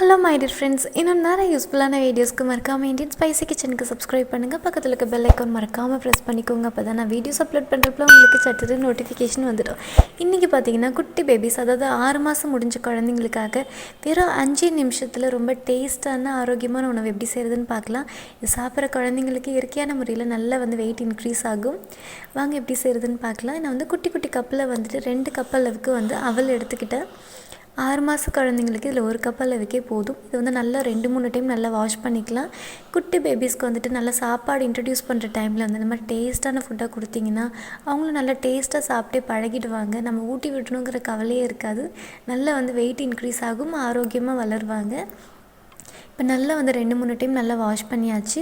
Hello my dear friends, இன்னும் நிறைய யூஸ்ஃபுல்லான வீடியோஸ்க்கு மறக்காமல் இந்தியன் ஸ்பைசி கிச்சனுக்கு சப்ஸ்கிரைப் பண்ணுங்கள். பக்கத்தில் இருக்க பெல் ஐக்கான் மறக்காமல் ப்ரெஸ் பண்ணிக்கோங்க. அப்போ தான் நான் வீடியோஸ் அப்லோட் பண்ணுறப்பல உங்களுக்கு சட்டுட்டு நோட்டிஃபிகேஷன் வந்துடும். இன்றைக்கி பார்த்தீங்கன்னா குட்டி பேபிஸ், அதாவது 6 மாதம் முடிஞ்ச குழந்தைங்களுக்காக வெறும் 5 நிமிஷத்தில் ரொம்ப டேஸ்ட்டான ஆரோக்கியமான உணவு எப்படி செய்கிறதுன்னு பார்க்கலாம். இது சாப்பிட்ற குழந்தைங்களுக்கு இயற்கையான முறையில் நல்லா வெயிட் இன்க்ரீஸ் ஆகும். வாங்க எப்படி செய்கிறதுன்னு பார்க்கலாம். நான் குட்டி குட்டி கப்பில் 2 கப் அளவுக்கு அவல் எடுத்துக்கிட்டேன். 6 மாத குழந்தைங்களுக்கு இதில் 1 கப் அளவுக்கே போதும். இது நல்லா 2-3 டைம் நல்லா வாஷ் பண்ணிக்கலாம். குட்டி பேபிஸ்க்கு நல்லா சாப்பாடு இன்ட்ரடியூஸ் பண்ணுற டைமில் இந்த மாதிரி டேஸ்ட்டான ஃபுட்டாக கொடுத்தீங்கன்னா அவங்களும் நல்லா டேஸ்ட்டாக சாப்பிட்டே பழகிடுவாங்க. நம்ம ஊட்டி விடணுங்கிற கவலையே இருக்காது. நல்லா வெயிட் இன்க்ரீஸ் ஆகும், ஆரோக்கியமாக வளருவாங்க. இப்போ நல்லா 2-3 டைம் நல்லா வாஷ் பண்ணியாச்சு.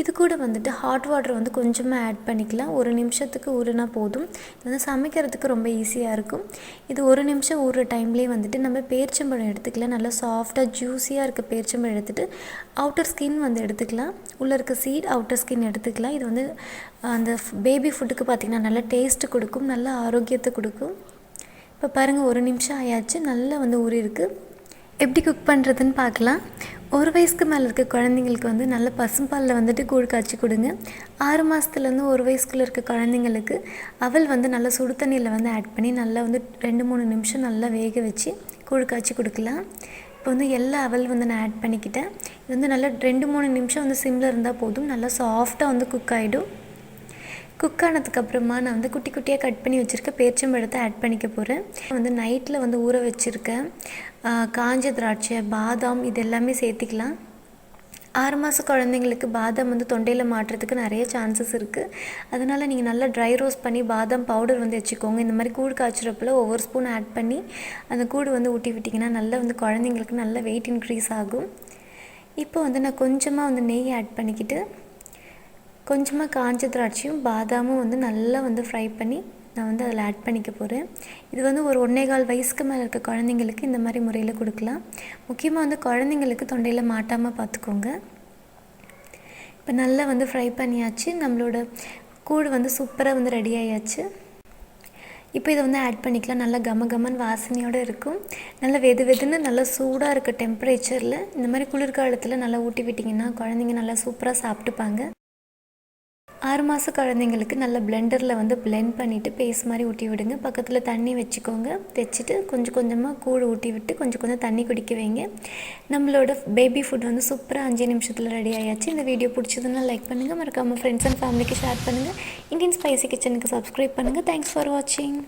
இது கூட ஹாட் வாட்டர் கொஞ்சமாக ஆட் பண்ணிக்கலாம். 1 நிமிஷத்துக்கு ஊறுனா போதும். இது சமைக்கிறதுக்கு ரொம்ப ஈஸியாக இருக்கும். இது 1 நிமிஷம் ஊறுற டைம்லேயே நம்ம பேரிச்சம்பழம் எடுத்துக்கலாம். நல்லா சாஃப்டாக ஜூஸியாக இருக்க பேரிச்சம்பழம் எடுத்துகிட்டு அவுட்டர் ஸ்கின் எடுத்துக்கலாம். உள்ளே இருக்க சீட் அவுட்டர் ஸ்கின் எடுத்துக்கலாம். இது அந்த பேபி ஃபுட்டுக்கு பார்த்திங்கன்னா நல்லா டேஸ்ட்டு கொடுக்கும், நல்ல ஆரோக்கியத்தை கொடுக்கும். இப்போ பாருங்கள், 1 நிமிஷம் ஆயாச்சு. நல்லா ஊறி இருக்குது. எப்படி குக் பண்ணுறதுன்னு பார்க்கலாம். 1 வயசுக்கு மேலே இருக்க குழந்தைங்களுக்கு நல்ல பசும்பாலில் கூழ் காய்ச்சி கொடுங்க. 6 மாதத்துலேருந்து 1 வயசுக்குள்ளே இருக்க குழந்தைங்களுக்கு அவல் நல்லா சுடு தண்ணியில் ஆட் பண்ணி நல்லா 2-3 நிமிஷம் நல்லா வேக வச்சு கூழ் காய்ச்சி கொடுக்கலாம். இப்போ எல்லா அவல் நான் ஆட் பண்ணிக்கிட்டேன். இது நல்லா 2-3 நிமிஷம் சிம்மில் இருந்தால் போதும். நல்லா சாஃப்டாக குக் ஆகிடும். குக் ஆனதுக்கப்புறமா நான் குட்டி குட்டியாக கட் பண்ணி வச்சுருக்க பேரிச்சம்பழத்தை ஆட் பண்ணிக்க போகிறேன். நைட்டில் ஊற வச்சுருக்கேன் காஞ்ச திராட்சை, பாதாம் இது எல்லாமே சேர்த்திக்கலாம். 6 மாத குழந்தைங்களுக்கு பாதாம் தொண்டையில் மாட்டுறதுக்கு நிறைய சான்சஸ் இருக்குது. அதனால் நீங்கள் நல்லா ட்ரை ரோஸ்ட் பண்ணி பாதாம் பவுடர் வச்சுக்கோங்க. இந்த மாதிரி கூழ் காய்ச்சிறப்பில் ஒவ்வொரு ஸ்பூன் ஆட் பண்ணி அந்த கூடு ஊட்டி விட்டிங்கன்னா நல்லா குழந்தைங்களுக்கு நல்ல வெயிட் இன்க்ரீஸ் ஆகும். இப்போ நான் கொஞ்சமாக நெய் ஆட் பண்ணிக்கிட்டு கொஞ்சமாக காஞ்ச திராட்சையும் பாதாமும் நல்லா ஃப்ரை பண்ணி நான் அதில் ஆட் பண்ணிக்க போகிறேன். இது ஒரு 1.25 வயசுக்கு மேலே இருக்க குழந்தைங்களுக்கு இந்த மாதிரி முறையில் கொடுக்கலாம். முக்கியமாக குழந்தைங்களுக்கு தொண்டையில் மாட்டாமல் பார்த்துக்கோங்க. இப்போ நல்லா ஃப்ரை பண்ணியாச்சு. நம்மளோட கூழ் சூப்பராக ரெடி ஆயாச்சு. இப்போ இதை ஆட் பண்ணிக்கலாம். நல்லா கமன்னு வாசனையோடு இருக்கும். நல்லா வெதுன்னு நல்லா சூடாக இருக்க டெம்பரேச்சரில் இந்த மாதிரி குளிர்காலத்தில் நல்லா ஊட்டி விட்டிங்கன்னா குழந்தைங்க நல்லா சூப்பராக சாப்பிட்டுப்பாங்க. 6 மாத குழந்தைங்களுக்கு நல்லா பிளெண்டரில் பிளெண்ட் பண்ணிவிட்டு பேஸ்ட் மாதிரி ஊட்டி விடுங்க. பக்கத்தில் தண்ணி வச்சுக்கோங்க. வச்சுட்டு கொஞ்சம் கொஞ்சமாக கூழ் ஊட்டி விட்டு கொஞ்சம் தண்ணி குடிக்க வைங்க. நம்மளோட பேபி ஃபுட் சூப்பராக 5 நிமிஷத்தில் ரெடி ஆயாச்சு. இந்த வீடியோ பிடிச்சதுன்னா லைக் பண்ணுங்கள். மறக்காமல் ஃப்ரெண்ட்ஸ் அண்ட் ஃபேமிலிக்கு ஷேர் பண்ணுங்கள். இந்தியன் ஸ்பைசி கிச்சனுக்கு சப்ஸ்கிரைப் பண்ணுங்கள். தேங்க்ஸ் ஃபார் வாட்சிங்.